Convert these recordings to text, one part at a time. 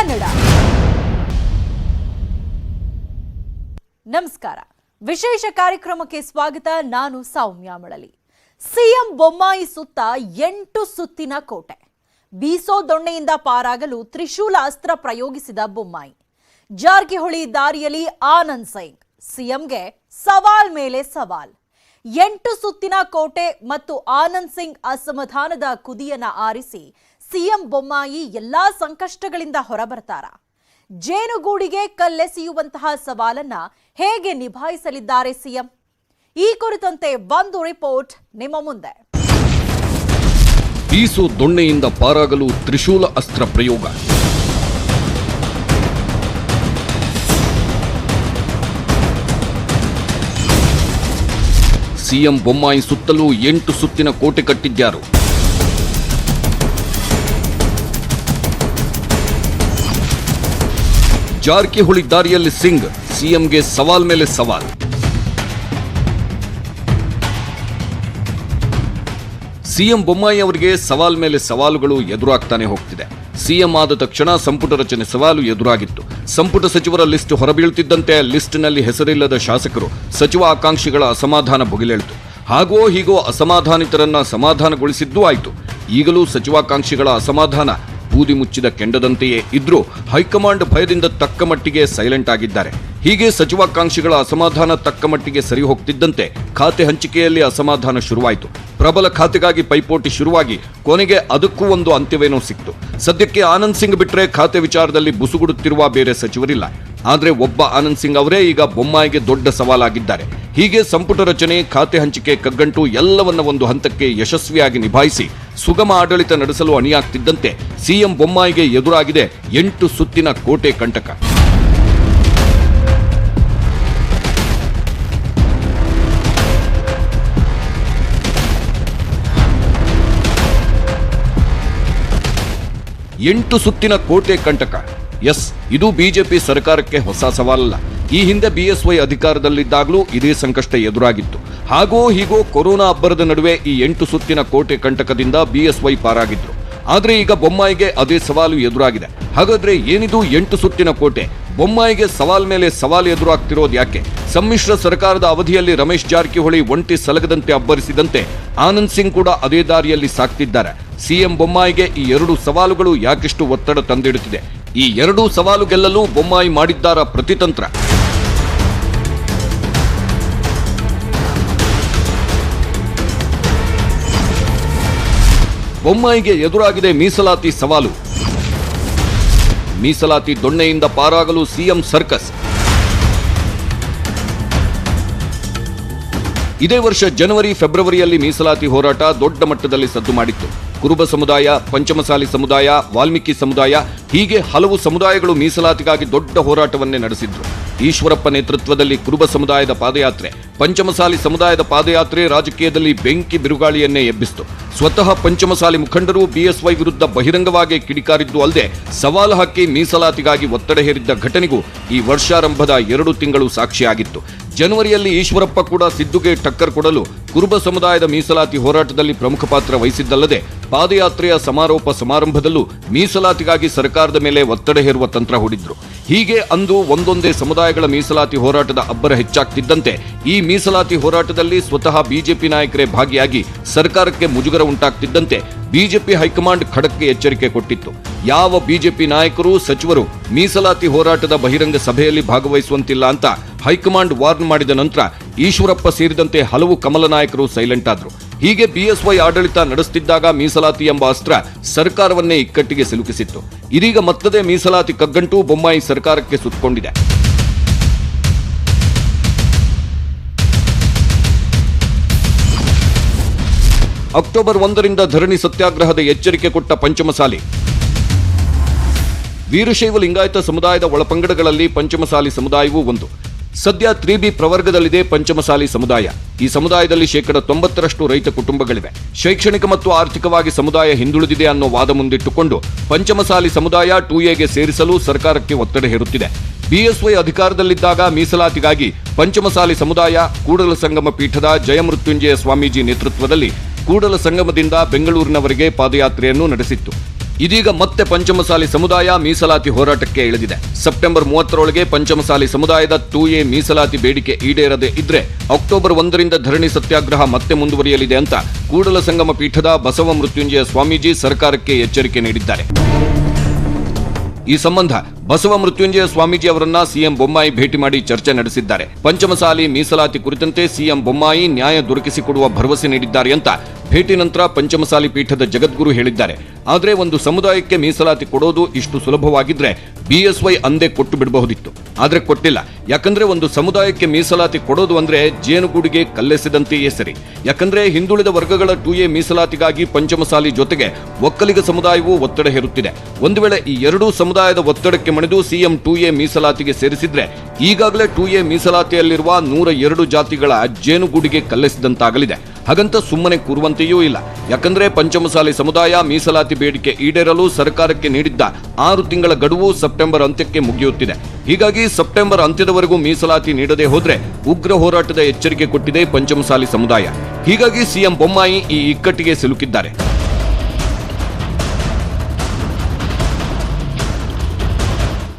ಕನ್ನಡ. ನಮಸ್ಕಾರ. ವಿಶೇಷ ಕಾರ್ಯಕ್ರಮಕ್ಕೆ ಸ್ವಾಗತ. ನಾನು ಸೌಮ್ಯ ಮಳಲಿ. ಸಿಎಂ ಬೊಮ್ಮಾಯಿ ಸುತ್ತ 8 ಸುತ್ತಿನ ಕೋಟೆ. ಬೀಸೋ ದೊಣ್ಣೆಯಿಂದ ಪಾರಾಗಲು ತ್ರಿಶೂಲ ಅಸ್ತ್ರ ಪ್ರಯೋಗಿಸಿದ ಬೊಮ್ಮಾಯಿ. ಜಾರಕಿಹೊಳಿ ದಾರಿಯಲ್ಲಿ ಆನಂದ್ ಸಿಂಗ್. ಸಿಎಂಗೆ ಸವಾಲ್ ಮೇಲೆ ಸವಾಲ್. 8 ಸುತ್ತಿನ ಕೋಟೆ ಮತ್ತು ಆನಂದ್ ಸಿಂಗ್ ಅಸಮಾಧಾನದ ಕುದಿಯನ್ನ ಆರಿಸಿ ಸಿಎಂ ಬೊಮ್ಮಾಯಿ ಎಲ್ಲಾ ಸಂಕಷ್ಟಗಳಿಂದ ಹೊರಬರ್ತಾರ? ಜೇನುಗೂಡಿಗೆ ಕಲ್ಲೆಸೆಯುವಂತಹ ಸವಾಲನ್ನ ಹೇಗೆ ನಿಭಾಯಿಸಲಿದ್ದಾರೆ ಸಿಎಂ? ಈ ಕುರಿತಂತೆ ಒಂದು ರಿಪೋರ್ಟ್ ನಿಮ್ಮ ಮುಂದೆ. ಬೀಸು ದೊಣ್ಣೆಯಿಂದ ಪಾರಾಗಲು ತ್ರಿಶೂಲ ಅಸ್ತ್ರ ಪ್ರಯೋಗ. ಸಿಎಂ ಬೊಮ್ಮಾಯಿ ಸುತ್ತಲೂ 8 ಸುತ್ತಿನ ಕೋಟೆ ಕಟ್ಟಿದ್ಯಾರು? ಜಾರಕಿಹೊಳಿ ದಾರಿಯಲ್ಲಿ ಸಿಂಗ್. ಸಿಎಂಗೆ ಸವಾಲ್ ಮೇಲೆ ಸವಾಲ್. ಸಿಎಂ ಬೊಮ್ಮಾಯಿ ಅವರಿಗೆ ಸವಾಲ್ ಮೇಲೆ ಸವಾಲುಗಳು ಎದುರಾಗ್ತಾನೆ ಹೋಗ್ತಿದೆ. ಸಿಎಂ ಆದ ತಕ್ಷಣ ಸಂಪುಟ ರಚನೆ ಸವಾಲು ಎದುರಾಗಿತ್ತು. ಸಂಪುಟ ಸಚಿವರ ಲಿಸ್ಟ್ ಹೊರಬೀಳುತ್ತಿದ್ದಂತೆ ಲಿಸ್ಟ್ನಲ್ಲಿ ಹೆಸರಿಲ್ಲದ ಶಾಸಕರು, ಸಚಿವ ಆಕಾಂಕ್ಷಿಗಳ ಅಸಮಾಧಾನ ಭುಗಿಲೇಳಿತು. ಹಾಗೋ ಹೀಗೋ ಅಸಮಾಧಾನಿತರನ್ನ ಸಮಾಧಾನಗೊಳಿಸಿದ್ದೂ ಆಯಿತು. ಈಗಲೂ ಸಚಿವಾಕಾಂಕ್ಷಿಗಳ ಅಸಮಾಧಾನ ಬೂದಿ ಮುಚ್ಚಿದ ಕೆಂಡದಂತೆಯೇ ಇದ್ರೂ ಹೈಕಮಾಂಡ್ ಭಯದಿಂದ ತಕ್ಕ ಮಟ್ಟಿಗೆ ಸೈಲೆಂಟ್ ಆಗಿದ್ದಾರೆ. ಹೀಗೆ ಸಚಿವಾಕಾಂಕ್ಷಿಗಳ ಅಸಮಾಧಾನ ತಕ್ಕ ಮಟ್ಟಿಗೆ ಸರಿ ಹೋಗ್ತಿದ್ದಂತೆ ಖಾತೆ ಹಂಚಿಕೆಯಲ್ಲಿ ಅಸಮಾಧಾನ ಶುರುವಾಯಿತು. ಪ್ರಬಲ ಖಾತೆಗಾಗಿ ಪೈಪೋಟಿ ಶುರುವಾಗಿ ಕೊನೆಗೆ ಅದಕ್ಕೂ ಒಂದು ಅಂತ್ಯವೇನೋ ಸಿಕ್ತು. ಸದ್ಯಕ್ಕೆ ಆನಂದ್ ಸಿಂಗ್ ಬಿಟ್ರೆ ಖಾತೆ ವಿಚಾರದಲ್ಲಿ ಬುಸುಗುಡುತ್ತಿರುವ ಬೇರೆ ಸಚಿವರಿಲ್ಲ. ಆದ್ರೆ ಒಬ್ಬ ಆನಂದ್ ಸಿಂಗ್ ಅವರೇ ಈಗ ಬೊಮ್ಮಾಯಿಗೆ ದೊಡ್ಡ ಸವಾಲಾಗಿದ್ದಾರೆ. ಹೀಗೆ ಸಂಪುಟ ರಚನೆ, ಖಾತೆ ಹಂಚಿಕೆ ಕಗ್ಗಂಟು ಎಲ್ಲವನ್ನ ಒಂದು ಹಂತಕ್ಕೆ ಯಶಸ್ವಿಯಾಗಿ ನಿಭಾಯಿಸಿ ಸುಗಮ ಆಡಳಿತ ನಡೆಸಲು ಅಣಿಯಾಗ್ತಿದ್ದಂತೆ ಸಿಎಂ ಬೊಮ್ಮಾಯಿಗೆ ಎದುರಾಗಿದೆ 8 ಸುತ್ತಿನ ಕೋಟೆ ಕಂಟಕ. ಎಂಟು ಸುತ್ತಿನ ಕೋಟೆ ಕಂಟಕ. ಎಸ್, ಇದು ಬಿಜೆಪಿ ಸರ್ಕಾರಕ್ಕೆ ಹೊಸ ಸವಾಲಲ್ಲ. ಈ ಹಿಂದೆ ಬಿಎಸ್ವೈ ಅಧಿಕಾರದಲ್ಲಿದ್ದಾಗಲೂ ಇದೇ ಸಂಕಷ್ಟ ಎದುರಾಗಿತ್ತು. ಹಾಗೋ ಹೀಗೋ ಕೊರೋನಾ ಅಬ್ಬರದ ನಡುವೆ ಈ 8 ಸುತ್ತಿನ ಕೋಟೆ ಕಂಟಕದಿಂದ ಬಿಎಸ್ವೈ ಪಾರಾಗಿದ್ರು. ಆದ್ರೆ ಈಗ ಬೊಮ್ಮಾಯಿಗೆ ಅದೇ ಸವಾಲು ಎದುರಾಗಿದೆ. ಹಾಗಾದ್ರೆ ಏನಿದು 8 ಸುತ್ತಿನ ಕೋಟೆ? ಬೊಮ್ಮಾಯಿಗೆ ಸವಾಲ್ ಮೇಲೆ ಸವಾಲು ಎದುರಾಗ್ತಿರೋದು ಯಾಕೆ? ಸಮ್ಮಿಶ್ರ ಸರ್ಕಾರದ ಅವಧಿಯಲ್ಲಿ ರಮೇಶ್ ಜಾರಕಿಹೊಳಿ ಒಂಟಿ ಸಲಗದಂತೆ ಅಬ್ಬರಿಸಿದಂತೆ ಆನಂದ್ ಸಿಂಗ್ ಕೂಡ ಅದೇ ದಾರಿಯಲ್ಲಿ ಸಾಕ್ತಿದ್ದಾರೆ. ಸಿಎಂ ಬೊಮ್ಮಾಯಿಗೆ ಈ 2 ಸವಾಲುಗಳು ಯಾಕಿಷ್ಟು ಒತ್ತಡ ತಂದಿಡುತ್ತಿದೆ? ಈ 2 ಸವಾಲು ಗೆಲ್ಲಲು ಬೊಮ್ಮಾಯಿ ಮಾಡಿದ್ದಾರ ಪ್ರತಿತಂತ್ರ? ಬೊಮ್ಮಾಯಿಗೆ ಎದುರಾಗಿದೆ ಮೀಸಲಾತಿ ಸವಾಲು. ಮೀಸಲಾತಿ ದೊಣ್ಣೆಯಿಂದ ಪಾರಾಗಲು ಸಿಎಂ ಸರ್ಕಸ್. ಇದೇ ವರ್ಷ ಜನವರಿ ಫೆಬ್ರವರಿಯಲ್ಲಿ ಮೀಸಲಾತಿ ಹೋರಾಟ ದೊಡ್ಡ ಮಟ್ಟದಲ್ಲಿ ಸದ್ದು ಮಾಡಿತ್ತು. ಕುರುಬ ಸಮುದಾಯ, ಪಂಚಮಸಾಲಿ ಸಮುದಾಯ, ವಾಲ್ಮೀಕಿ ಸಮುದಾಯ ಹೀಗೆ ಹಲವು ಸಮುದಾಯಗಳು ಮೀಸಲಾತಿಗಾಗಿ ದೊಡ್ಡ ಹೋರಾಟವನ್ನೇ ನಡೆಸಿದ್ರು. ಈಶ್ವರಪ್ಪ ನೇತೃತ್ವದಲ್ಲಿ ಕುರುಬ ಸಮುದಾಯದ ಪಾದಯಾತ್ರೆ, ಪಂಚಮಸಾಲಿ ಸಮುದಾಯದ ಪಾದಯಾತ್ರೆ ರಾಜಕೀಯದಲ್ಲಿ ಬೆಂಕಿ ಬಿರುಗಾಳಿಯನ್ನೇ ಎಬ್ಬಿಸಿತು. ಸ್ವತಃ ಪಂಚಮಸಾಲಿ ಮುಖಂಡರು ಬಿಎಸ್ವೈ ವಿರುದ್ಧ ಬಹಿರಂಗವಾಗಿ ಕಿಡಿಕಾರಿದ್ದು ಅಲ್ಲದೆ ಸವಾಲು ಹಾಕಿ ಮೀಸಲಾತಿಗಾಗಿ ಒತ್ತಡ ಹೇರಿದ್ದ ಘಟನೆಗೂ ಈ ವರ್ಷಾರಂಭದ 2 ತಿಂಗಳು ಸಾಕ್ಷಿಯಾಗಿತ್ತು. ಜನವರಿಯಲ್ಲಿ ಈಶ್ವರಪ್ಪ ಕೂಡ ಸಿದ್ದುಗೆ ಟಕ್ಕರ್ ಕೊಡಲು ಕುರುಬ ಸಮುದಾಯದ ಮೀಸಲಾತಿ ಹೋರಾಟದಲ್ಲಿ ಪ್ರಮುಖ ಪಾತ್ರ ವಹಿಸಿದ್ದಲ್ಲದೆ ಪಾದಯಾತ್ರೆಯ ಸಮಾರೋಪ ಸಮಾರಂಭದಲ್ಲೂ ಮೀಸಲಾತಿಗಾಗಿ ಸರ್ಕಾರದ ಮೇಲೆ ಒತ್ತಡ ಹೇರುವ ತಂತ್ರ ಹೂಡಿದ್ರು. ಹೀಗೆ ಅಂದು ಒಂದೊಂದೇ ಸಮುದಾಯಗಳ ಮೀಸಲಾತಿ ಹೋರಾಟದ ಅಬ್ಬರ ಹೆಚ್ಚಾಗ್ತಿದ್ದಂತೆ ಈ ಮೀಸಲಾತಿ ಹೋರಾಟದಲ್ಲಿ ಸ್ವತಃ ಬಿಜೆಪಿ ನಾಯಕರೇ ಭಾಗಿಯಾಗಿ ಸರ್ಕಾರಕ್ಕೆ ಮುಜುಗರ ಉಂಟಾಗ್ತಿದ್ದಂತೆ ಬಿಜೆಪಿ ಹೈಕಮಾಂಡ್ ಖಡಕ್ಕೆ ಎಚ್ಚರಿಕೆ ಕೊಟ್ಟಿತ್ತು. ಯಾವ ಬಿಜೆಪಿ ನಾಯಕರು, ಸಚಿವರು ಮೀಸಲಾತಿ ಹೋರಾಟದ ಬಹಿರಂಗ ಸಭೆಯಲ್ಲಿ ಭಾಗವಹಿಸುವಂತಿಲ್ಲ ಅಂತ ಹೈಕಮಾಂಡ್ ವಾರ್ನ್ ಮಾಡಿದ ನಂತರ ಈಶ್ವರಪ್ಪ ಸೇರಿದಂತೆ ಹಲವು ಕಮಲ ನಾಯಕರು ಸೈಲೆಂಟ್ ಆದ್ರು. ಹೀಗೆ ಬಿಎಸ್ವೈ ಆಡಳಿತ ನಡೆಸುತ್ತಿದ್ದಾಗ ಮೀಸಲಾತಿ ಎಂಬ ಅಸ್ತ್ರ ಸರ್ಕಾರವನ್ನೇ ಇಕ್ಕಟ್ಟಿಗೆ ಸಿಲುಕಿಸಿತ್ತು. ಇದೀಗ ಮತ್ತದೇ ಮೀಸಲಾತಿ ಕಗ್ಗಂಟು ಬೊಮ್ಮಾಯಿ ಸರ್ಕಾರಕ್ಕೆ ಸುತ್ತಕೊಂಡಿದೆ. ಅಕ್ಟೋಬರ್ 1ರಿಂದ ಧರಣಿ ಸತ್ಯಾಗ್ರಹದ ಎಚ್ಚರಿಕೆ ಕೊಟ್ಟ ಪಂಚಮಸಾಲಿ. ವೀರಶೈವ ಲಿಂಗಾಯತ ಸಮುದಾಯದ ಒಳಪಂಗಡಗಳಲ್ಲಿ ಪಂಚಮಸಾಲಿ ಸಮುದಾಯವೂ ಒಂದು. ಸದ್ಯ 3B ಪ್ರವರ್ಗದಲ್ಲಿದೆ ಪಂಚಮಸಾಲಿ ಸಮುದಾಯ. ಈ ಸಮುದಾಯದಲ್ಲಿ 90% ರೈತ ಕುಟುಂಬಗಳಿವೆ. ಶೈಕ್ಷಣಿಕ ಮತ್ತು ಆರ್ಥಿಕವಾಗಿ ಸಮುದಾಯ ಹಿಂದುಳಿದಿದೆ ಅನ್ನೋ ವಾದ ಮುಂದಿಟ್ಟುಕೊಂಡು ಪಂಚಮಸಾಲಿ ಸಮುದಾಯ 2Aಗೆ ಸೇರಿಸಲು ಸರ್ಕಾರಕ್ಕೆ ಒತ್ತಡ ಹೇರುತ್ತಿದೆ. ಬಿಎಸ್ವೈ ಅಧಿಕಾರದಲ್ಲಿದ್ದಾಗ ಮೀಸಲಾತಿಗಾಗಿ ಪಂಚಮಸಾಲಿ ಸಮುದಾಯ ಕೂಡಲ ಸಂಗಮ ಪೀಠದ ಜಯಮೃತ್ಯುಂಜಯ ಸ್ವಾಮೀಜಿ ನೇತೃತ್ವದಲ್ಲಿ ಕೂಡಲ ಸಂಗಮದಿಂದ ಬೆಂಗಳೂರಿನವರೆಗೆ ಪಾದಯಾತ್ರೆಯನ್ನು ನಡೆಸಿತ್ತು. ಇದೀಗ ಮತ್ತೆ ಪಂಚಮಸಾಲಿ ಸಮುದಾಯ ಮೀಸಲಾತಿ ಹೋರಾಟಕ್ಕೆ ಇಳಿದಿದೆ. ಸೆಪ್ಟೆಂಬರ್ 30ರೊಳಗೆ ಪಂಚಮಸಾಲಿ ಸಮುದಾಯದ 2A ಮೀಸಲಾತಿ ಬೇಡಿಕೆ ಈಡೇರದೆ ಇದ್ರೆ ಅಕ್ಟೋಬರ್ 1ರಿಂದ ಧರಣಿ ಸತ್ಯಾಗ್ರಹ ಮತ್ತೆ ಮುಂದುವರಿಯಲಿದೆ ಅಂತ ಕೂಡಲ ಸಂಗಮ ಪೀಠದ ಬಸವ ಮೃತ್ಯುಂಜಯ ಸ್ವಾಮೀಜಿ ಸರ್ಕಾರಕ್ಕೆ ಎಚ್ಚರಿಕೆ ನೀಡಿದ್ದಾರೆ. ಈ ಸಂಬಂಧ ಬಸವ ಮೃತ್ಯುಂಜಯ ಸ್ವಾಮೀಜಿ ಅವರನ್ನ ಸಿಎಂ ಬೊಮ್ಮಾಯಿ ಭೇಟಿ ಮಾಡಿ ಚರ್ಚೆ ನಡೆಸಿದ್ದಾರೆ. ಪಂಚಮಸಾಲಿ ಮೀಸಲಾತಿ ಕುರಿತಂತೆ ಸಿಎಂ ಬೊಮ್ಮಾಯಿ ನ್ಯಾಯ ದೊರಕಿಸಿಕೊಡುವ ಭರವಸೆ ನೀಡಿದ್ದಾರೆ ಅಂತ ಭೇಟಿ ನಂತರ ಪಂಚಮಸಾಲಿ ಪೀಠದ ಜಗದ್ಗುರು ಹೇಳಿದ್ದಾರೆ. ಆದರೆ ಒಂದು ಸಮುದಾಯಕ್ಕೆ ಮೀಸಲಾತಿ ಕೊಡೋದು ಇಷ್ಟು ಸುಲಭವಾಗಿದ್ರೆ BSY ಅಂದೇ ಕೊಟ್ಟು ಬಿಡಬಹುದಿತ್ತು. ಆದ್ರೆ ಕೊಟ್ಟಿಲ್ಲ. ಯಾಕಂದ್ರೆ ಒಂದು ಸಮುದಾಯಕ್ಕೆ ಮೀಸಲಾತಿ ಕೊಡೋದು ಅಂದ್ರೆ ಜೇನುಗೂಡಿಗೆ ಕಲ್ಲೆಸೆದಂತೆಯೇ ಸರಿ. ಯಾಕಂದ್ರೆ ಹಿಂದುಳಿದ ವರ್ಗಗಳ 2A ಮೀಸಲಾತಿಗಾಗಿ ಪಂಚಮಸಾಲಿ ಜೊತೆಗೆ ಒಕ್ಕಲಿಗ ಸಮುದಾಯವು ಒತ್ತಡ ಹೇರುತ್ತಿದೆ. ಒಂದು ವೇಳೆ ಈ ಎರಡೂ ಸಮುದಾಯದ ಒತ್ತಡಕ್ಕೆ ಮಣಿದು ಸಿಎಂ 2A ಮೀಸಲಾತಿಗೆ ಸೇರಿಸಿದ್ರೆ ಈಗಾಗಲೇ 2A ಮೀಸಲಾತಿಯಲ್ಲಿರುವ 102 ಜಾತಿಗಳ ಜೇನುಗೂಡಿಗೆ ಕಲ್ಲೆಸೆದಂತಾಗಲಿದೆ. ಹಾಗಂತ ಸುಮ್ಮನೆ ಕೂರುವಂತೆಯೂ ಇಲ್ಲ. ಯಾಕಂದ್ರೆ ಪಂಚಮಸಾಲಿ ಸಮುದಾಯ ಮೀಸಲಾತಿ ಬೇಡಿಕೆ ಈಡೇರಲು ಸರ್ಕಾರಕ್ಕೆ ನೀಡಿದ್ದ 6 ತಿಂಗಳ ಗಡುವು ಸೆಪ್ಟೆಂಬರ್ ಅಂತ್ಯಕ್ಕೆ ಮುಗಿಯುತ್ತಿದೆ. ಹೀಗಾಗಿ ಸೆಪ್ಟೆಂಬರ್ ಅಂತ್ಯದವರೆಗೂ ಮೀಸಲಾತಿ ನೀಡದೆ ಹೋದ್ರೆ ಉಗ್ರ ಹೋರಾಟದ ಎಚ್ಚರಿಕೆ ಕೊಟ್ಟಿದೆ ಪಂಚಮಸಾಲಿ ಸಮುದಾಯ. ಹೀಗಾಗಿ ಸಿಎಂ ಬೊಮ್ಮಾಯಿ ಈ ಇಕ್ಕಟ್ಟಿಗೆ ಸಿಲುಕಿದ್ದಾರೆ.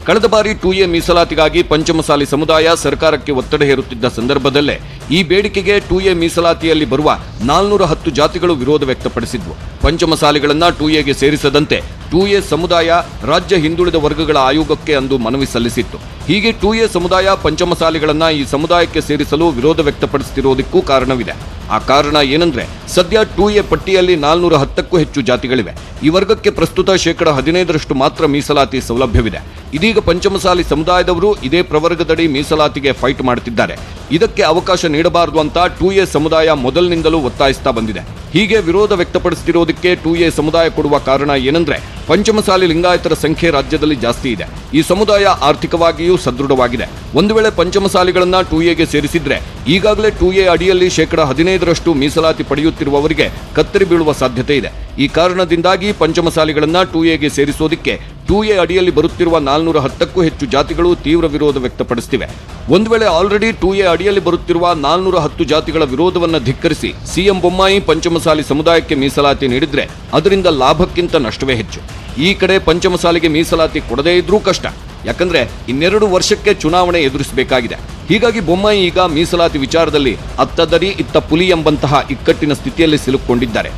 ಕಳೆದ ಬಾರಿ 2A ಮೀಸಲಾತಿಗಾಗಿ ಪಂಚಮಸಾಲಿ ಸಮುದಾಯ ಸರ್ಕಾರಕ್ಕೆ ಒತ್ತಡ ಹೇರುತ್ತಿದ್ದ ಸಂದರ್ಭದಲ್ಲೇ ಈ ಬೇಡಿಕೆಗೆ 2A ಮೀಸಲಾತಿಯಲ್ಲಿ ಬರುವ 410 ಜಾತಿಗಳು ವಿರೋಧ ವ್ಯಕ್ತಪಡಿಸಿದ್ವು. ಪಂಚಮಸಾಲಿಗಳನ್ನ 2Aಗೆ ಸೇರಿಸದಂತೆ 2A ಸಮುದಾಯ ರಾಜ್ಯ ಹಿಂದುಳಿದ ವರ್ಗಗಳ ಆಯೋಗಕ್ಕೆ ಅಂದು ಮನವಿ ಸಲ್ಲಿಸಿತ್ತು. ಹೀಗೆ 2A ಸಮುದಾಯ ಪಂಚಮಸಾಲಿಗಳನ್ನ ಈ ಸಮುದಾಯಕ್ಕೆ ಸೇರಿಸಲು ವಿರೋಧ ವ್ಯಕ್ತಪಡಿಸುತ್ತಿರುವುದಕ್ಕೂ ಕಾರಣವಿದೆ. ಆ ಕಾರಣ ಏನಂದ್ರೆ ಸದ್ಯ 2A ಪಟ್ಟಿಯಲ್ಲಿ 410ಕ್ಕೂ ಹೆಚ್ಚು ಜಾತಿಗಳಿವೆ. ಈ ವರ್ಗಕ್ಕೆ ಪ್ರಸ್ತುತ 15% ಮಾತ್ರ ಮೀಸಲಾತಿ ಸೌಲಭ್ಯವಿದೆ. ಇದೀಗ ಪಂಚಮಸಾಲಿ ಸಮುದಾಯದವರು ಇದೇ ಪ್ರವರ್ಗದಡಿ ಮೀಸಲಾತಿಗೆ ಫೈಟ್ ಮಾಡುತ್ತಿದ್ದಾರೆ. ಇದಕ್ಕೆ ಅವಕಾಶ ನೀಡಬಾರದು ಅಂತ 2A ಸಮುದಾಯ ಮೊದಲಿನಿಂದಲೂ ಒತ್ತಾಯಿಸ್ತಾ ಬಂದಿದೆ. ಹೀಗೆ ವಿರೋಧ ವ್ಯಕ್ತಪಡಿಸುತ್ತಿರುವುದಕ್ಕೆ 2A ಸಮುದಾಯ ಕೊಡುವ ಕಾರಣ ಏನಂದ್ರೆ ಪಂಚಮಸಾಲಿ ಲಿಂಗಾಯತರ ಸಂಖ್ಯೆ ರಾಜ್ಯದಲ್ಲಿ ಜಾಸ್ತಿ ಇದೆ. ಈ ಸಮುದಾಯ ಆರ್ಥಿಕವಾಗಿಯೂ ಸದೃಢವಾಗಿದೆ. ಒಂದು ವೇಳೆ ಪಂಚಮಸಾಲಿಗಳನ್ನ 2Aಗೆ ಸೇರಿಸಿದ್ರೆ ಈಗಾಗಲೇ 2A ಅಡಿಯಲ್ಲಿ 15% ಮೀಸಲಾತಿ ಪಡೆಯುತ್ತಿರುವವರಿಗೆ ಕತ್ತರಿ ಬೀಳುವ ಸಾಧ್ಯತೆ ಇದೆ. ಈ ಕಾರಣದಿಂದಾಗಿ ಪಂಚಮಸಾಲಿಗಳನ್ನ 2Aಗೆ ಸೇರಿಸೋದಕ್ಕೆ 2A ಅಡಿಯಲ್ಲಿ ಬರುತ್ತಿರುವ 410ಕ್ಕೂ ಹೆಚ್ಚು ಜಾತಿಗಳು ತೀವ್ರ ವಿರೋಧ ವ್ಯಕ್ತಪಡಿಸುತ್ತಿವೆ. ಒಂದು ವೇಳೆ ಆಲ್ರೆಡಿ 2A ಅಡಿಯಲ್ಲಿ ಬರುತ್ತಿರುವ 410 ಜಾತಿಗಳ ವಿರೋಧವನ್ನು ಧಿಕ್ಕರಿಸಿ ಸಿಎಂ ಬೊಮ್ಮಾಯಿ ಪಂಚಮಸಾಲಿ ಸಮುದಾಯಕ್ಕೆ ಮೀಸಲಾತಿ ನೀಡಿದ್ರೆ ಅದರಿಂದ ಲಾಭಕ್ಕಿಂತ ನಷ್ಟವೇ ಹೆಚ್ಚು. ಈ ಕಡೆ ಪಂಚಮಸಾಲಿಗೆ ಮೀಸಲಾತಿ ಕೊಡದೇ ಇದ್ರೂ ಕಷ್ಟ. ಯಾಕಂದ್ರೆ 2 ವರ್ಷಕ್ಕೆ ಚುನಾವಣೆ ಎದುರಿಸಬೇಕಾಗಿದೆ. ಹೀಗಾಗಿ ಬೊಮ್ಮಾಯಿ ಈಗ ಮೀಸಲಾತಿ ವಿಚಾರದಲ್ಲಿ ಅತ್ತ ದರಿ ಇತ್ತ ಪುಲಿ ಎಂಬಂತಹ ಇಕ್ಕಟ್ಟಿನ ಸ್ಥಿತಿಯಲ್ಲಿ ಸಿಲುಕೊಂಡಿದ್ದಾರೆ.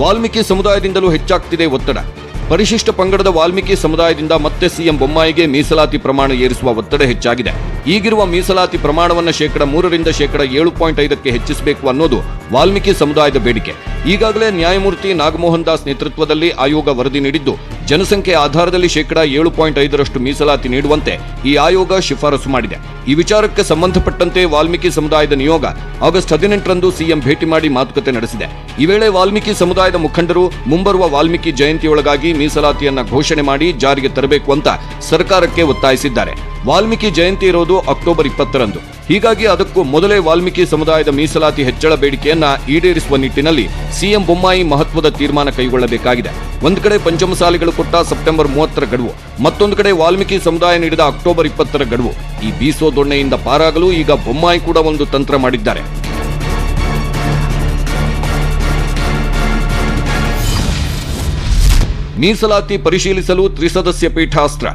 ವಾಲ್ಮೀಕಿ ಸಮುದಾಯದಿಂದಲೂ ಹೆಚ್ಚಾಗ್ತಿದೆ ಒತ್ತಡ. ಪರಿಶಿಷ್ಟ ಪಂಗಡದ ವಾಲ್ಮೀಕಿ ಸಮುದಾಯದಿಂದ ಮತ್ತೆ ಸಿಎಂ ಬೊಮ್ಮಾಯಿಗೆ ಮೀಸಲಾತಿ ಪ್ರಮಾಣ ಏರಿಸುವ ಒತ್ತಡ ಹೆಚ್ಚಾಗಿದೆ. ಈಗಿರುವ ಮೀಸಲಾತಿ ಪ್ರಮಾಣವನ್ನು 3% 7.5ಕ್ಕೆ ಹೆಚ್ಚಿಸಬೇಕು ಅನ್ನೋದು ವಾಲ್ಮೀಕಿ ಸಮುದಾಯದ ಬೇಡಿಕೆ. ಈಗಾಗಲೇ ನ್ಯಾಯಮೂರ್ತಿ ನಾಗಮೋಹನ್ ದಾಸ್ ನೇತೃತ್ವದಲ್ಲಿ ಆಯೋಗ ವರದಿ ನೀಡಿದ್ದು ಜನಸಂಖ್ಯೆ ಆಧಾರದಲ್ಲಿ 7.5% ಮೀಸಲಾತಿ ನೀಡುವಂತೆ ಈ ಆಯೋಗ ಶಿಫಾರಸು ಮಾಡಿದೆ. ಈ ವಿಚಾರಕ್ಕೆ ಸಂಬಂಧಪಟ್ಟಂತೆ ವಾಲ್ಮೀಕಿ ಸಮುದಾಯದ ನಿಯೋಗ ಆಗಸ್ಟ್ 18ರಂದು ಸಿಎಂ ಭೇಟಿ ಮಾಡಿ ಮಾತುಕತೆ ನಡೆಸಿದೆ. ಈ ವೇಳೆ ವಾಲ್ಮೀಕಿ ಸಮುದಾಯದ ಮುಖಂಡರು ಮುಂಬರುವ ವಾಲ್ಮೀಕಿ ಜಯಂತಿಯೊಳಗಾಗಿ ಮೀಸಲಾತಿಯನ್ನ ಘೋಷಣೆ ಮಾಡಿ ಜಾರಿಗೆ ತರಬೇಕು ಅಂತ ಸರ್ಕಾರಕ್ಕೆ ಒತ್ತಾಯಿಸಿದ್ದಾರೆ. ವಾಲ್ಮೀಕಿ ಜಯಂತಿ ಇರೋದು ಅಕ್ಟೋಬರ್ 20ರಂದು. ಹೀಗಾಗಿ ಅದಕ್ಕೂ ಮೊದಲೇ ವಾಲ್ಮೀಕಿ ಸಮುದಾಯದ ಮೀಸಲಾತಿ ಹೆಚ್ಚಳ ಬೇಡಿಕೆಯನ್ನ ಈಡೇರಿಸುವ ನಿಟ್ಟಿನಲ್ಲಿ ಸಿಎಂ ಬೊಮ್ಮಾಯಿ ಮಹತ್ವದ ತೀರ್ಮಾನ ಕೈಗೊಳ್ಳಬೇಕಾಗಿದೆ. ಒಂದು ಕಡೆ ಪಂಚಮಸಾಲಿಗಳು ಕೊಟ್ಟ ಸೆಪ್ಟೆಂಬರ್ 30ರ ಗಡುವು, ಮತ್ತೊಂದು ಕಡೆ ವಾಲ್ಮೀಕಿ ಸಮುದಾಯ ನೀಡಿದ ಅಕ್ಟೋಬರ್ 20ರ ಗಡುವು. ಈ ಬೀಸೋ ದೊಣ್ಣೆಯಿಂದ ಪಾರಾಗಲು ಈಗ ಬೊಮ್ಮಾಯಿ ಕೂಡ ಒಂದು ತಂತ್ರ ಮಾಡಿದ್ದಾರೆ. ಮೀಸಲಾತಿ ಪರಿಶೀಲಿಸಲು ತ್ರಿಸದಸ್ಯ ಪೀಠ ಅಸ್ತ್ರ.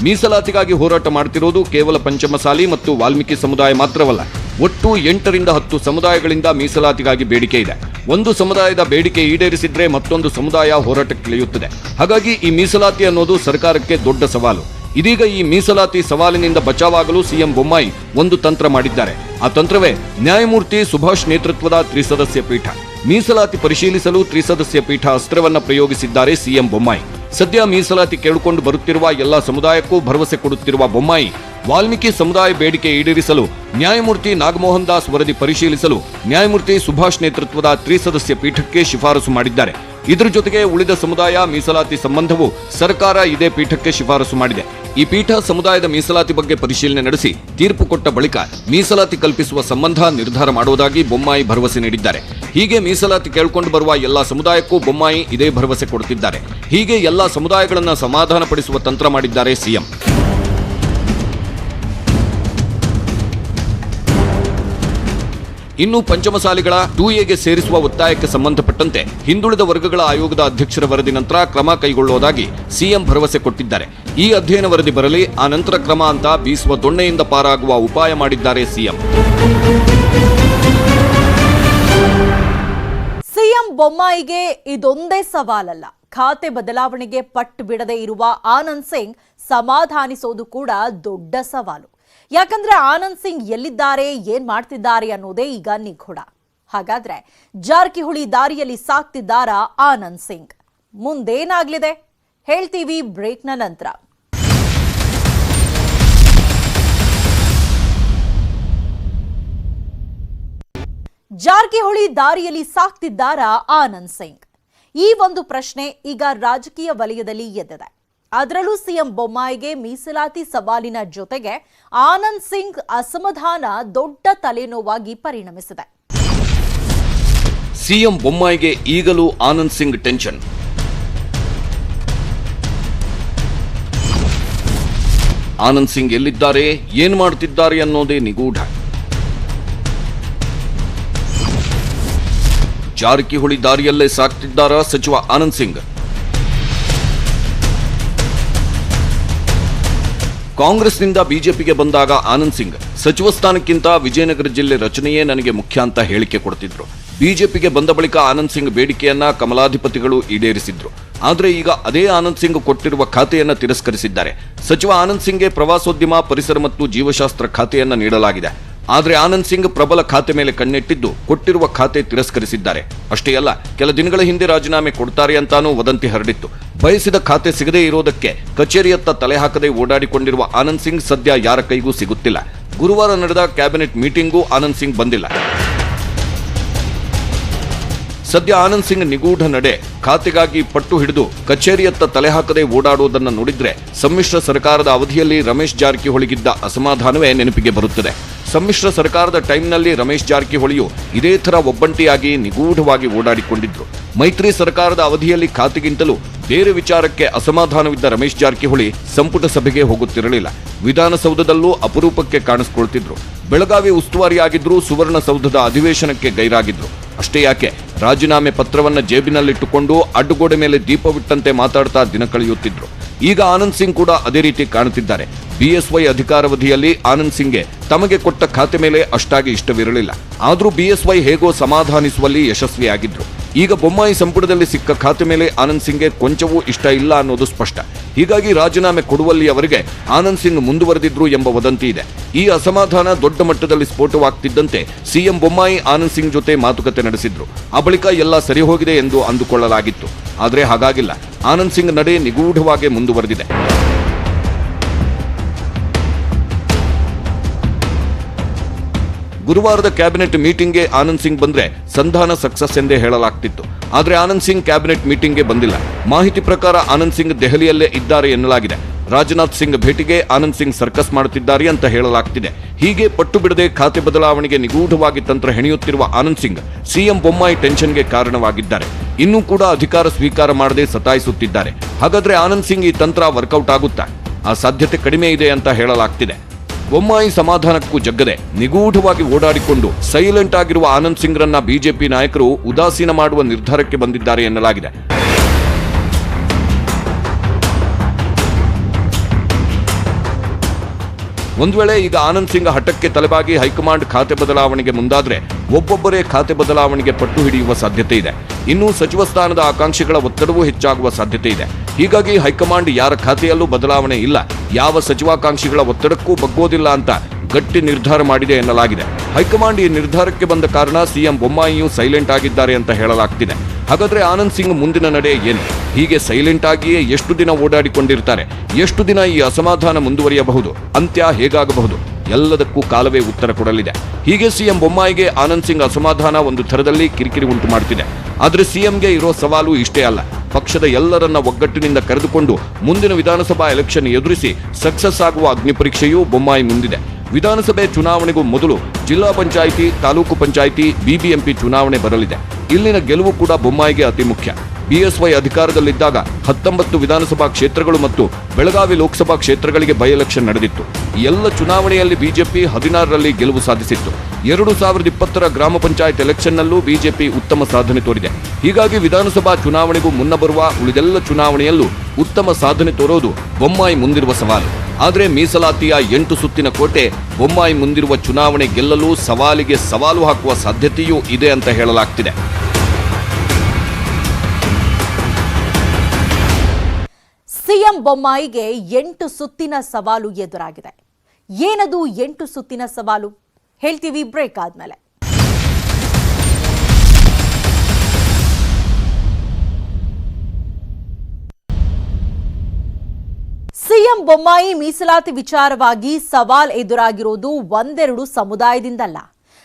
ಮೀಸಲಾತಿಗಾಗಿ ಹೋರಾಟ ಮಾಡುತ್ತಿರುವುದು ಕೇವಲ ಪಂಚಮಸಾಲಿ ಮತ್ತು ವಾಲ್ಮೀಕಿ ಸಮುದಾಯ ಮಾತ್ರವಲ್ಲ. ಒಟ್ಟು 8ರಿಂದ 10 ಸಮುದಾಯಗಳಿಂದ ಮೀಸಲಾತಿಗಾಗಿ ಬೇಡಿಕೆ ಇದೆ. ಒಂದು ಸಮುದಾಯದ ಬೇಡಿಕೆ ಈಡೇರಿಸಿದ್ರೆ ಮತ್ತೊಂದು ಸಮುದಾಯ ಹೋರಾಟಕ್ಕಿಳಿಯುತ್ತದೆ. ಹಾಗಾಗಿ ಈ ಮೀಸಲಾತಿ ಅನ್ನೋದು ಸರ್ಕಾರಕ್ಕೆ ದೊಡ್ಡ ಸವಾಲು. ಇದೀಗ ಈ ಮೀಸಲಾತಿ ಸವಾಲಿನಿಂದ ಬಚಾವಾಗಲು ಸಿಎಂ ಬೊಮ್ಮಾಯಿ ಒಂದು ತಂತ್ರ ಮಾಡಿದ್ದಾರೆ. ಆ ತಂತ್ರವೇ ನ್ಯಾಯಮೂರ್ತಿ ಸುಭಾಷ್ ನೇತೃತ್ವದ ತ್ರಿಸದಸ್ಯ ಪೀಠ. ಮೀಸಲಾತಿ ಪರಿಶೀಲಿಸಲು ತ್ರಿಸದಸ್ಯ ಪೀಠ ಅಸ್ತ್ರವನ್ನ ಪ್ರಯೋಗಿಸಿದ್ದಾರೆ ಸಿಎಂ ಬೊಮ್ಮಾಯಿ. ಸದ್ಯ ಮೀಸಲಾತಿ ಕೇಳಿಕೊಂಡು ಬರುತ್ತಿರುವ ಎಲ್ಲಾ ಸಮುದಾಯಕ್ಕೂ ಭರವಸೆ ಕೊಡುತ್ತಿರುವ ಬೊಮ್ಮಾಯಿ ವಾಲ್ಮೀಕಿ ಸಮುದಾಯ ಬೇಡಿಕೆ ಈಡೇರಿಸಲು ನ್ಯಾಯಮೂರ್ತಿ ನಾಗಮೋಹನ್ ದಾಸ್ ವರದಿ ಪರಿಶೀಲಿಸಲು ನ್ಯಾಯಮೂರ್ತಿ ಸುಭಾಷ್ ನೇತೃತ್ವದ ತ್ರಿಸದಸ್ಯ ಪೀಠಕ್ಕೆ ಶಿಫಾರಸು ಮಾಡಿದ್ದಾರೆ. ಇದರ ಜೊತೆಗೆ ಉಳಿದ ಸಮುದಾಯ ಮೀಸಲಾತಿ ಸಂಬಂಧವೂ ಸರ್ಕಾರ ಇದೇ ಪೀಠಕ್ಕೆ ಶಿಫಾರಸು ಮಾಡಿದೆ. ಈ ಪೀಠ ಸಮುದಾಯದ ಮೀಸಲಾತಿ ಬಗ್ಗೆ ಪರಿಶೀಲನೆ ನಡೆಸಿ ತೀರ್ಪು ಕೊಟ್ಟ ಬಳಿಕ ಮೀಸಲಾತಿ ಕಲ್ಪಿಸುವ ಸಂಬಂಧ ನಿರ್ಧಾರ ಮಾಡುವುದಾಗಿ ಬೊಮ್ಮಾಯಿ ಭರವಸೆ ನೀಡಿದ್ದಾರೆ. ಹೀಗೆ ಮೀಸಲಾತಿ ಕೇಳಿಕೊಂಡು ಬರುವ ಎಲ್ಲಾ ಸಮುದಾಯಕ್ಕೂ ಬೊಮ್ಮಾಯಿ ಇದೇ ಭರವಸೆ ಕೊಡುತ್ತಿದ್ದಾರೆ. ಹೀಗೆ ಎಲ್ಲಾ ಸಮುದಾಯಗಳನ್ನು ಸಮಾಧಾನಪಡಿಸುವ ತಂತ್ರ ಮಾಡಿದ್ದಾರೆ ಸಿಎಂ. ಇನ್ನು ಪಂಚಮಸಾಲಿಗಳ 2Aಗೆ ಸೇರಿಸುವ ಒತ್ತಾಯಕ್ಕೆ ಸಂಬಂಧಪಟ್ಟಂತೆ ಹಿಂದುಳಿದ ವರ್ಗಗಳ ಆಯೋಗದ ಅಧ್ಯಕ್ಷರ ವರದಿ ನಂತರ ಕ್ರಮ ಕೈಗೊಳ್ಳುವುದಾಗಿ ಸಿಎಂ ಭರವಸೆ ಕೊಟ್ಟಿದ್ದಾರೆ. ಈ ಅಧ್ಯಯನ ವರದಿ ಬರಲಿ, ಆ ನಂತರ ಕ್ರಮ ಅಂತ ಬೀಸುವ ದೊಣ್ಣೆಯಿಂದ ಪಾರಾಗುವ ಉಪಾಯ ಮಾಡಿದ್ದಾರೆ ಸಿಎಂ. ಸಿಎಂ ಬೊಮ್ಮಾಯಿಗೆ ಇದೊಂದೇ ಸವಾಲಲ್ಲ. ಖಾತೆ ಬದಲಾವಣೆಗೆ ಪಟ್ಟು ಬಿಡದೆ ಇರುವ ಆನಂದ್ ಸಿಂಗ್ ಸಮಾಧಾನಿಸೋದು ಕೂಡ ದೊಡ್ಡ ಸವಾಲು. ಯಾಕಂದ್ರೆ ಆನಂದ್ ಸಿಂಗ್ ಎಲ್ಲಿದ್ದಾರೆ, ಏನ್ ಮಾಡ್ತಿದ್ದಾರೆ ಅನ್ನೋದೇ ಈಗ ನಿಗೂಢ. ಹಾಗಾದ್ರೆ ಜಾರಕಿಹೊಳಿ ದಾರಿಯಲ್ಲಿ ಸಾಕ್ತಿದ್ದಾರಾ ಆನಂದ್ ಸಿಂಗ್? ಮುಂದೇನಾಗ್ಲಿದೆ ಹೇಳ್ತೀವಿ ಬ್ರೇಕ್ನ ನಂತರ. ಜಾರಕಿಹೊಳಿ ದಾರಿಯಲ್ಲಿ ಸಾಕ್ತಿದ್ದಾರಾ ಆನಂದ್ ಸಿಂಗ್? ಈ ಒಂದು ಪ್ರಶ್ನೆ ಈಗ ರಾಜಕೀಯ ವಲಯದಲ್ಲಿ ಎದ್ದಿದೆ. ಅದರಲ್ಲೂ ಸಿಎಂ ಬೊಮ್ಮಾಯಿಗೆ ಮೀಸಲಾತಿ ಸವಾಲಿನ ಜೊತೆಗೆ ಆನಂದ್ ಸಿಂಗ್ ಅಸಮಾಧಾನ ದೊಡ್ಡ ತಲೆನೋವಾಗಿ ಪರಿಣಮಿಸಿದೆ. ಸಿಎಂ ಬೊಮ್ಮಾಯಿಗೆ ಈಗಲೂ ಆನಂದ್ ಸಿಂಗ್ ಟೆನ್ಷನ್. ಆನಂದ್ ಸಿಂಗ್ ಎಲ್ಲಿದ್ದಾರೆ, ಏನ್ ಮಾಡ್ತಿದ್ದಾರೆ ಅನ್ನೋದೇ ನಿಗೂಢ. ಜಾರಕಿಹೊಳಿ ದಾರಿಯಲ್ಲೇ ಸಾಕ್ತಿದ್ದಾರಾ ಸಚಿವ ಆನಂದ್ ಸಿಂಗ್? ಕಾಂಗ್ರೆಸ್ನಿಂದ ಬಿಜೆಪಿಗೆ ಬಂದಾಗ ಆನಂದ್ ಸಿಂಗ್ ಸಚಿವ ಸ್ಥಾನಕ್ಕಿಂತ ವಿಜಯನಗರ ಜಿಲ್ಲೆ ರಚನೆಯೇ ನನಗೆ ಮುಖ್ಯ ಅಂತ ಹೇಳಿಕೆ ಕೊಡ್ತಿದ್ರು. ಬಿಜೆಪಿಗೆ ಬಂದ ಬಳಿಕ ಆನಂದ್ ಸಿಂಗ್ ಬೇಡಿಕೆಯನ್ನ ಕಮಲಾಧಿಪತಿಗಳು ಈಡೇರಿಸಿದ್ರು. ಆದರೆ ಈಗ ಅದೇ ಆನಂದ್ ಸಿಂಗ್ ಕೊಟ್ಟಿರುವ ಖಾತೆಯನ್ನ ತಿರಸ್ಕರಿಸಿದ್ದಾರೆ. ಸಚಿವ ಆನಂದ್ ಸಿಂಗ್ಗೆ ಪ್ರವಾಸೋದ್ಯಮ, ಪರಿಸರ ಮತ್ತು ಜೀವಶಾಸ್ತ್ರ ಖಾತೆಯನ್ನ ನೀಡಲಾಗಿದೆ. ಆದರೆ ಆನಂದ್ ಸಿಂಗ್ ಪ್ರಬಲ ಖಾತೆ ಮೇಲೆ ಕಣ್ಣಿಟ್ಟಿದ್ದು ಕೊಟ್ಟಿರುವ ಖಾತೆ ತಿರಸ್ಕರಿಸಿದ್ದಾರೆ. ಅಷ್ಟೇ ಅಲ್ಲ, ಕೆಲ ದಿನಗಳ ಹಿಂದೆ ರಾಜೀನಾಮೆ ಕೊಡ್ತಾರೆ ಅಂತಾನೂ ವದಂತಿ ಹರಡಿತ್ತು. ಬಯಸಿದ ಖಾತೆ ಸಿಗದೇ ಇರೋದಕ್ಕೆ ಕಚೇರಿಯತ್ತ ತಲೆ ಹಾಕದೆ ಓಡಾಡಿಕೊಂಡಿರುವ ಆನಂದ್ ಸಿಂಗ್ ಸದ್ಯ ಯಾರ ಕೈಗೂ ಸಿಗುತ್ತಿಲ್ಲ. ಗುರುವಾರ ನಡೆದ ಕ್ಯಾಬಿನೆಟ್ ಮೀಟಿಂಗೂ ಆನಂದ್ ಸಿಂಗ್ ಬಂದಿಲ್ಲ. ಸದ್ಯ ಆನಂದ್ ಸಿಂಗ್ ನಿಗೂಢ ನಡೆ, ಖಾತೆಗಾಗಿ ಪಟ್ಟು ಹಿಡಿದು ಕಚೇರಿಯತ್ತ ತಲೆ ಹಾಕದೆ ಓಡಾಡುವುದನ್ನು ನೋಡಿದ್ರೆ ಸಮ್ಮಿಶ್ರ ಸರ್ಕಾರದ ಅವಧಿಯಲ್ಲಿ ರಮೇಶ್ ಜಾರಕಿಹೊಳಿಗಿದ್ದ ಅಸಮಾಧಾನವೇ ನೆನಪಿಗೆ ಬರುತ್ತದೆ. ಸಮ್ಮಿಶ್ರ ಸರ್ಕಾರದ ಟೈಮ್ನಲ್ಲಿ ರಮೇಶ್ ಜಾರಕಿಹೊಳಿಯು ಇದೇ ಥರ ಒಬ್ಬಂಟಿಯಾಗಿ ನಿಗೂಢವಾಗಿ ಓಡಾಡಿಕೊಂಡಿದ್ರು. ಮೈತ್ರಿ ಸರ್ಕಾರದ ಅವಧಿಯಲ್ಲಿ ಖಾತೆಗಿಂತಲೂ ಬೇರೆ ವಿಚಾರಕ್ಕೆ ಅಸಮಾಧಾನವಿದ್ದ ರಮೇಶ್ ಜಾರಕಿಹೊಳಿ ಸಂಪುಟ ಸಭೆಗೆ ಹೋಗುತ್ತಿರಲಿಲ್ಲ. ವಿಧಾನಸೌಧದಲ್ಲೂ ಅಪರೂಪಕ್ಕೆ ಕಾಣಿಸಿಕೊಳ್ತಿದ್ರು. ಬೆಳಗಾವಿ ಉಸ್ತುವಾರಿಯಾಗಿದ್ರು, ಸುವರ್ಣಸೌಧದ ಅಧಿವೇಶನಕ್ಕೆ ಗೈರಾಗಿದ್ರು. ಅಷ್ಟೇ ಯಾಕೆ, ರಾಜೀನಾಮೆ ಪತ್ರವನ್ನ ಜೇಬಿನಲ್ಲಿಟ್ಟುಕೊಂಡು ಅಡ್ಡಗೋಡೆ ಮೇಲೆ ದೀಪವಿಟ್ಟಂತೆ ಮಾತಾಡ್ತಾ ದಿನ ಕಳೆಯುತ್ತಿದ್ರು. ಈಗ ಆನಂದ್ ಸಿಂಗ್ ಕೂಡ ಅದೇ ರೀತಿ ಕಾಣುತ್ತಿದ್ದಾರೆ. ಬಿಎಸ್ವೈ ಅಧಿಕಾರಾವಧಿಯಲ್ಲಿ ಆನಂದ್ ಸಿಂಗ್ಗೆ ತಮಗೆ ಕೊಟ್ಟ ಖಾತೆ ಮೇಲೆ ಅಷ್ಟಾಗಿ ಇಷ್ಟವಿರಲಿಲ್ಲ. ಆದರೂ ಬಿಎಸ್ವೈ ಹೇಗೋ ಸಮಾಧಾನಿಸುವಲ್ಲಿ ಯಶಸ್ವಿಯಾಗಿದ್ರು. ಈಗ ಬೊಮ್ಮಾಯಿ ಸಂಪುಟದಲ್ಲಿ ಸಿಕ್ಕ ಖಾತೆ ಮೇಲೆ ಆನಂದ್ ಸಿಂಗ್ಗೆ ಕೊಂಚವೂ ಇಷ್ಟ ಇಲ್ಲ ಅನ್ನೋದು ಸ್ಪಷ್ಟ. ಹೀಗಾಗಿ ರಾಜೀನಾಮೆ ಕೊಡುವಲ್ಲಿ ಅವರಿಗೆ ಆನಂದ್ ಸಿಂಗ್ ಮುಂದುವರೆದಿದ್ರು ಎಂಬ ವದಂತಿ ಇದೆ. ಈ ಅಸಮಾಧಾನ ದೊಡ್ಡ ಮಟ್ಟದಲ್ಲಿ ಸ್ಫೋಟವಾಗ್ತಿದ್ದಂತೆ ಸಿಎಂ ಬೊಮ್ಮಾಯಿ ಆನಂದ್ ಸಿಂಗ್ ಜೊತೆ ಮಾತುಕತೆ ನಡೆಸಿದ್ರು. ಆ ಬಳಿಕ ಎಲ್ಲ ಸರಿ ಹೋಗಿದೆ ಎಂದು ಅಂದುಕೊಳ್ಳಲಾಗಿತ್ತು. ಆದರೆ ಹಾಗಾಗಿಲ್ಲ. ಆನಂದ್ ಸಿಂಗ್ ನಡೆ ನಿಗೂಢವಾಗಿ ಮುಂದುವರೆದಿದೆ. ಗುರುವಾರದ ಕ್ಯಾಬಿನೆಟ್ ಮೀಟಿಂಗ್ಗೆ ಆನಂದ್ ಸಿಂಗ್ ಬಂದ್ರೆ ಸಂಧಾನ ಸಕ್ಸಸ್ ಎಂದೇ ಹೇಳಲಾಗ್ತಿತ್ತು. ಆದರೆ ಆನಂದ್ ಸಿಂಗ್ ಕ್ಯಾಬಿನೆಟ್ ಮೀಟಿಂಗ್ಗೆ ಬಂದಿಲ್ಲ. ಮಾಹಿತಿ ಪ್ರಕಾರ ಆನಂದ್ ಸಿಂಗ್ ದೆಹಲಿಯಲ್ಲೇ ಇದ್ದಾರೆ ಎನ್ನಲಾಗಿದೆ. ರಾಜನಾಥ್ ಸಿಂಗ್ ಭೇಟಿಗೆ ಆನಂದ್ ಸಿಂಗ್ ಸರ್ಕಸ್ ಮಾಡುತ್ತಿದ್ದಾರೆ ಅಂತ ಹೇಳಲಾಗ್ತಿದೆ. ಹೀಗೆ ಪಟ್ಟು ಬಿಡದೆ ಖಾತೆ ಬದಲಾವಣೆಗೆ ನಿಗೂಢವಾಗಿ ತಂತ್ರ ಹೆಣೆಯುತ್ತಿರುವ ಆನಂದ್ ಸಿಂಗ್ ಸಿಎಂ ಬೊಮ್ಮಾಯಿ ಟೆನ್ಷನ್ಗೆ ಕಾರಣವಾಗಿದ್ದಾರೆ. ಇನ್ನೂ ಕೂಡ ಅಧಿಕಾರ ಸ್ವೀಕಾರ ಮಾಡದೆ ಸತಾಯಿಸುತ್ತಿದ್ದಾರೆ. ಹಾಗಾದ್ರೆ ಆನಂದ್ ಸಿಂಗ್ ಈ ತಂತ್ರ ವರ್ಕೌಟ್ ಆಗುತ್ತಾ? ಆ ಸಾಧ್ಯತೆ ಕಡಿಮೆ ಇದೆ ಅಂತ ಹೇಳಲಾಗ್ತಿದೆ. ಬೊಮ್ಮಾಯಿ ಸಮಾಧಾನಕ್ಕೂ ಜಗ್ಗದೆ ನಿಗೂಢವಾಗಿ ಓಡಾಡಿಕೊಂಡು ಸೈಲೆಂಟ್ ಆಗಿರುವ ಆನಂದ್ ಸಿಂಗ್ರನ್ನ ಬಿಜೆಪಿ ನಾಯಕರು ಉದಾಸೀನ ಮಾಡುವ ನಿರ್ಧಾರಕ್ಕೆ ಬಂದಿದ್ದಾರೆ ಎನ್ನಲಾಗಿದೆ. ಒಂದು ವೇಳೆ ಈಗ ಆನಂದ್ ಸಿಂಗ್ ಹಠಕ್ಕೆ ತಲೆಬಾಗಿ ಹೈಕಮಾಂಡ್ ಖಾತೆ ಬದಲಾವಣೆಗೆ ಮುಂದಾದ್ರೆ ಒಬ್ಬೊಬ್ಬರೇ ಖಾತೆ ಬದಲಾವಣೆಗೆ ಪಟ್ಟು ಹಿಡಿಯುವ ಸಾಧ್ಯತೆ ಇದೆ. ಇನ್ನು ಸಚಿವ ಸ್ಥಾನದ ಆಕಾಂಕ್ಷಿಗಳ ಒತ್ತಡವೂ ಹೆಚ್ಚಾಗುವ ಸಾಧ್ಯತೆ ಇದೆ. ಹೀಗಾಗಿ ಹೈಕಮಾಂಡ್ ಯಾರ ಖಾತೆಯಲ್ಲೂ ಬದಲಾವಣೆ ಇಲ್ಲ, ಯಾವ ಸಚಿವಾಕಾಂಕ್ಷಿಗಳ ಒತ್ತಡಕ್ಕೂ ಬಗ್ಗೋದಿಲ್ಲ ಅಂತ ಗಟ್ಟಿ ನಿರ್ಧಾರ ಮಾಡಿದೆ ಎನ್ನಲಾಗಿದೆ. ಹೈಕಮಾಂಡ್ ಈ ನಿರ್ಧಾರಕ್ಕೆ ಬಂದ ಕಾರಣ ಸಿಎಂ ಬೊಮ್ಮಾಯಿಯೂ ಸೈಲೆಂಟ್ ಆಗಿದ್ದಾರೆ ಅಂತ ಹೇಳಲಾಗ್ತಿದೆ. ಹಾಗಾದ್ರೆ ಆನಂದ್ ಸಿಂಗ್ ಮುಂದಿನ ನಡೆ ಏನು? ಹೀಗೆ ಸೈಲೆಂಟ್ ಆಗಿಯೇ ಎಷ್ಟು ದಿನ ಓಡಾಡಿಕೊಂಡಿರ್ತಾರೆ? ಎಷ್ಟು ದಿನ ಈ ಅಸಮಾಧಾನ ಮುಂದುವರಿಯಬಹುದು? ಅಂತ್ಯ ಹೇಗಾಗಬಹುದು? ಎಲ್ಲದಕ್ಕೂ ಕಾಲವೇ ಉತ್ತರ ಕೊಡಲಿದೆ. ಹೀಗೆ ಸಿಎಂ ಬೊಮ್ಮಾಯಿಗೆ ಆನಂದ್ ಸಿಂಗ್ ಅಸಮಾಧಾನ ಒಂದು ಥರದಲ್ಲಿ ಕಿರಿಕಿರಿ ಉಂಟು ಮಾಡುತ್ತಿದೆ. ಆದರೆ ಸಿಎಂಗೆ ಇರೋ ಸವಾಲು ಇಷ್ಟೇ ಅಲ್ಲ. ಪಕ್ಷದ ಎಲ್ಲರನ್ನ ಒಗ್ಗಟ್ಟಿನಿಂದ ಕರೆದುಕೊಂಡು ಮುಂದಿನ ವಿಧಾನಸಭಾ ಎಲೆಕ್ಷನ್ ಎದುರಿಸಿ ಸಕ್ಸಸ್ ಆಗುವ ಅಗ್ನಿ ಪರೀಕ್ಷೆಯೂ ಬೊಮ್ಮಾಯಿ ಮುಂದಿದೆ. ವಿಧಾನಸಭೆ ಚುನಾವಣೆಗೂ ಮೊದಲು ಜಿಲ್ಲಾ ಪಂಚಾಯಿತಿ, ತಾಲೂಕು ಪಂಚಾಯಿತಿ, ಬಿಬಿಎಂಪಿ ಚುನಾವಣೆ ಬರಲಿದೆ. ಇಲ್ಲಿನ ಗೆಲುವು ಕೂಡ ಬೊಮ್ಮಾಯಿಗೆ ಅತಿ ಮುಖ್ಯ. ಬಿಎಸ್ವೈ ಅಧಿಕಾರದಲ್ಲಿದ್ದಾಗ 19 ವಿಧಾನಸಭಾ ಕ್ಷೇತ್ರಗಳು ಮತ್ತು ಬೆಳಗಾವಿ ಲೋಕಸಭಾ ಕ್ಷೇತ್ರಗಳಿಗೆ ಬೈ ಎಲೆಕ್ಷನ್ ನಡೆದಿತ್ತು. ಈ ಎಲ್ಲ ಚುನಾವಣೆಯಲ್ಲಿ ಬಿಜೆಪಿ 16ರಲ್ಲಿ ಗೆಲುವು ಸಾಧಿಸಿತ್ತು. 2020 ಗ್ರಾಮ ಪಂಚಾಯತ್ ಎಲೆಕ್ಷನ್ನಲ್ಲೂ ಬಿಜೆಪಿ ಉತ್ತಮ ಸಾಧನೆ ತೋರಿದೆ. ಹೀಗಾಗಿ ವಿಧಾನಸಭಾ ಚುನಾವಣೆಗೂ ಮುನ್ನ ಬರುವ ಉಳಿದೆಲ್ಲ ಚುನಾವಣೆಯಲ್ಲೂ ಉತ್ತಮ ಸಾಧನೆ ತೋರೋದು ಬೊಮ್ಮಾಯಿ ಮುಂದಿರುವ ಸವಾಲು. ಆದರೆ ಮೀಸಲಾತಿಯ 8 ಸುತ್ತಿನ ಕೋಟೆ ಬೊಮ್ಮಾಯಿ ಮುಂದಿರುವ ಚುನಾವಣೆ ಗೆಲ್ಲಲು ಸವಾಲಿಗೆ ಸವಾಲು ಹಾಕುವ ಸಾಧ್ಯತೆಯೂ ಇದೆ ಅಂತ ಹೇಳಲಾಗ್ತಿದೆ. ಸಿಎಂ ಬೊಮ್ಮಾಯಿಗೆ 8 ಸುತ್ತಿನ ಸವಾಲು ಎದುರಾಗಿದೆ. ಏನದು 8 ಸುತ್ತಿನ ಸವಾಲು? ಹೇಳ್ತೀವಿ ಬ್ರೇಕ್ ಆದ್ಮೇಲೆ. ಸಿಎಂ ಬೊಮ್ಮಾಯಿ ಮೀಸಲಾತಿ ವಿಚಾರವಾಗಿ ಸವಾಲ್ ಎದುರಾಗಿರೋದು ಒಂದೆರಡು ಸಮುದಾಯದಿಂದಲ್ಲ.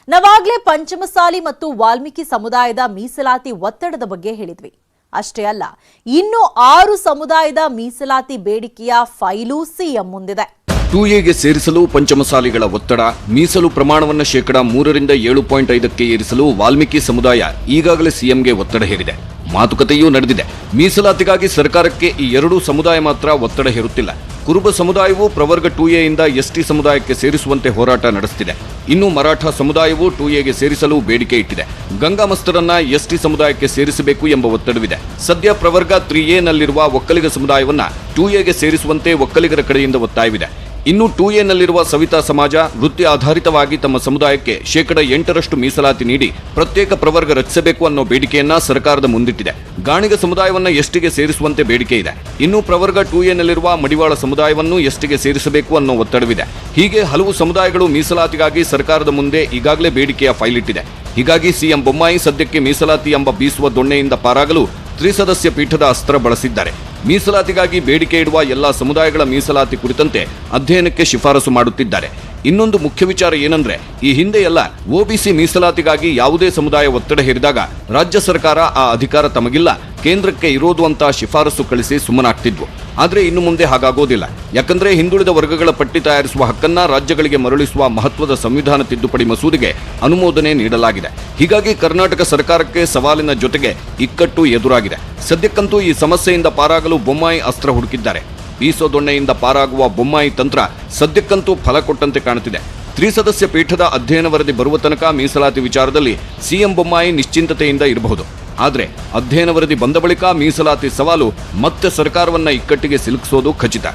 ನಾವಾಗ್ಲೇ ಪಂಚಮಸಾಲಿ ಮತ್ತು ವಾಲ್ಮೀಕಿ ಸಮುದಾಯದ ಮೀಸಲಾತಿ ಒತ್ತಡದ ಬಗ್ಗೆ ಹೇಳಿದ್ವಿ. ಅಷ್ಟೇ ಅಲ್ಲ, ಇನ್ನು 6 ಸಮುದಾಯದ ಮೀಸಲಾತಿ ಬೇಡಿಕೆಯ ಫೈಲು ಸಿಎಂ ಮುಂದಿದೆ. 2ಎಗೆ ಸೇರಿಸಲು ಪಂಚಮಸಾಲಿಗಳ ಒತ್ತಡ, ಮೀಸಲು ಪ್ರಮಾಣವನ್ನು ಶೇಕಡಾ 3ರಿಂದ 7.5ಕ್ಕೆ ಏರಿಸಲು ವಾಲ್ಮೀಕಿ ಸಮುದಾಯ ಈಗಾಗಲೇ ಸಿಎಂಗೆ ಒತ್ತಡ ಹೇರಿದೆ. ಮಾತುಕತೆಯೂ ನಡೆದಿದೆ. ಮೀಸಲಾತಿಗಾಗಿ ಸರ್ಕಾರಕ್ಕೆ ಈ 2 ಸಮುದಾಯ ಮಾತ್ರ ಒತ್ತಡ ಹೇರುತ್ತಿಲ್ಲ. ಕುರುಬ ಸಮುದಾಯವು ಪ್ರವರ್ಗ 2ಎ ಇಂದ ಎಸ್ಟಿ ಸಮುದಾಯಕ್ಕೆ ಸೇರಿಸುವಂತೆ ಹೋರಾಟ ನಡೆಸುತ್ತಿದೆ. ಇನ್ನು ಮರಾಠ ಸಮುದಾಯವು 2ಎಗೆ ಸೇರಿಸಲು ಬೇಡಿಕೆ ಇಟ್ಟಿದೆ. ಗಂಗಾಮಸ್ತರನ್ನ ಎಸ್ಟಿ ಸಮುದಾಯಕ್ಕೆ ಸೇರಿಸಬೇಕು ಎಂಬ ಒತ್ತಡವಿದೆ. ಸದ್ಯ ಪ್ರವರ್ಗ 3ಎ ನಲ್ಲಿರುವ ಒಕ್ಕಲಿಗ ಸಮುದಾಯವನ್ನ 2ಎಗೆ ಸೇರಿಸುವಂತೆ ಒಕ್ಕಲಿಗರ ಕಡೆಯಿಂದ ಒತ್ತಾಯವಿದೆ. ಇನ್ನು 2ಎ ನಲ್ಲಿರುವ ಸವಿತಾ ಸಮಾಜ ವೃತ್ತಿ ಆಧಾರಿತವಾಗಿ ತಮ್ಮ ಸಮುದಾಯಕ್ಕೆ ಶೇಕಡಾ 8ರಷ್ಟು ಮೀಸಲಾತಿ ನೀಡಿ ಪ್ರತ್ಯೇಕ ಪ್ರವರ್ಗ ರಚಿಸಬೇಕು ಅನ್ನೋ ಬೇಡಿಕೆಯನ್ನ ಸರ್ಕಾರದ ಮುಂದಿಟ್ಟಿದೆ. ಗಾಣಿಗ ಸಮುದಾಯವನ್ನ ಎಸ್ಟಿಗೆ ಸೇರಿಸುವಂತೆ ಬೇಡಿಕೆ ಇದೆ. ಇನ್ನು ಪ್ರವರ್ಗ 2ಎ ನಲ್ಲಿರುವ ಮಡಿವಾಳ ಸಮುದಾಯವನ್ನು ಎಸ್ಟಿಗೆ ಸೇರಿಸಬೇಕು ಅನ್ನೋ ಒತ್ತಡವಿದೆ. ಹೀಗೆ ಹಲವು ಸಮುದಾಯಗಳು ಮೀಸಲಾತಿಗಾಗಿ ಸರ್ಕಾರದ ಮುಂದೆ ಈಗಾಗಲೇ ಬೇಡಿಕೆಯ ಫೈಲ್ ಇಟ್ಟಿದೆ. ಹೀಗಾಗಿ ಸಿಎಂ ಬೊಮ್ಮಾಯಿ ಸದ್ಯಕ್ಕೆ ಮೀಸಲಾತಿ ಎಂಬ ಬೀಸುವ ದೊಣ್ಣೆಯಿಂದ ಪಾರಾಗಲು ತ್ರಿಸದಸ್ಯ ಪೀಠದ ಅಸ್ತ್ರ ಬಳಸಿದ್ದಾರೆ. ಮೀಸಲಾತಿಗಾಗಿ ಬೇಡಿಕೆ ಇಡುವ ಎಲ್ಲಾ ಸಮುದಾಯಗಳ ಮೀಸಲಾತಿ ಕುರಿತಂತೆ ಅಧ್ಯಯನಕ್ಕೆ ಶಿಫಾರಸು ಮಾಡುತ್ತಿದ್ದಾರೆ. ಇನ್ನೊಂದು ಮುಖ್ಯ ವಿಚಾರ ಏನಂದ್ರೆ, ಈ ಹಿಂದೆ ಎಲ್ಲ ಒಬಿಸಿ ಮೀಸಲಾತಿಗಾಗಿ ಯಾವುದೇ ಸಮುದಾಯ ಒತ್ತಡ ಹೇರಿದಾಗ ರಾಜ್ಯ ಸರ್ಕಾರ ಆ ಅಧಿಕಾರ ತಮಗಿಲ್ಲ, ಕೇಂದ್ರಕ್ಕೆ ಇರೋದು ಅಂತ ಶಿಫಾರಸು ಕಳಿಸಿ ಸುಮ್ಮನಾಗ್ತಿದ್ವು. ಆದ್ರೆ ಇನ್ನು ಮುಂದೆ ಹಾಗಾಗೋದಿಲ್ಲ. ಯಾಕಂದ್ರೆ ಹಿಂದುಳಿದ ವರ್ಗಗಳ ಪಟ್ಟಿ ತಯಾರಿಸುವ ಹಕ್ಕನ್ನ ರಾಜ್ಯಗಳಿಗೆ ಮರಳಿಸುವ ಮಹತ್ವದ ಸಂವಿಧಾನ ತಿದ್ದುಪಡಿ ಮಸೂದೆಗೆ ಅನುಮೋದನೆ ನೀಡಲಾಗಿದೆ. ಹೀಗಾಗಿ ಕರ್ನಾಟಕ ಸರ್ಕಾರಕ್ಕೆ ಸವಾಲಿನ ಜೊತೆಗೆ ಇಕ್ಕಟ್ಟು ಎದುರಾಗಿದೆ. ಸದ್ಯಕ್ಕಂತೂ ಈ ಸಮಸ್ಯೆಯಿಂದ ಪಾರಾಗಲು ಬೊಮ್ಮಾಯಿ ಅಸ್ತ್ರ ಹುಡುಕಿದ್ದಾರೆ. ಬೀಸೋ ದೊಣ್ಣೆಯಿಂದ ಪಾರಾಗುವ ಬೊಮ್ಮಾಯಿ ತಂತ್ರ ಸದ್ಯಕ್ಕಂತೂ ಫಲ ಕೊಟ್ಟಂತೆ ಕಾಣುತ್ತಿದೆ. ತ್ರಿಸದಸ್ಯ ಪೀಠದ ಅಧ್ಯಯನ ವರದಿ ಬರುವ ತನಕ ಮೀಸಲಾತಿ ವಿಚಾರದಲ್ಲಿ ಸಿಎಂ ಬೊಮ್ಮಾಯಿ ನಿಶ್ಚಿಂತತೆಯಿಂದ ಇರಬಹುದು. ಆದರೆ ಅಧ್ಯಯನ ವರದಿ ಬಂದ ಬಳಿಕ ಮೀಸಲಾತಿ ಸವಾಲು ಮತ್ತೆ ಸರ್ಕಾರವನ್ನ ಇಕ್ಕಟ್ಟಿಗೆ ಸಿಲುಕಿಸೋದು ಖಚಿತ.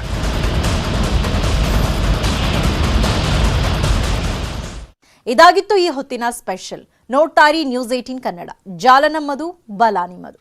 ಇದಾಗಿತ್ತು ಈ ಹೊತ್ತಿನ ಸ್ಪೆಷಲ್. ನೋಡ್ತಾರಿ ನ್ಯೂಸ್ 18 ಕನ್ನಡ. ಜಾಲ ನಮ್ಮದು, ಬಲ ನಿಮ್ಮದು.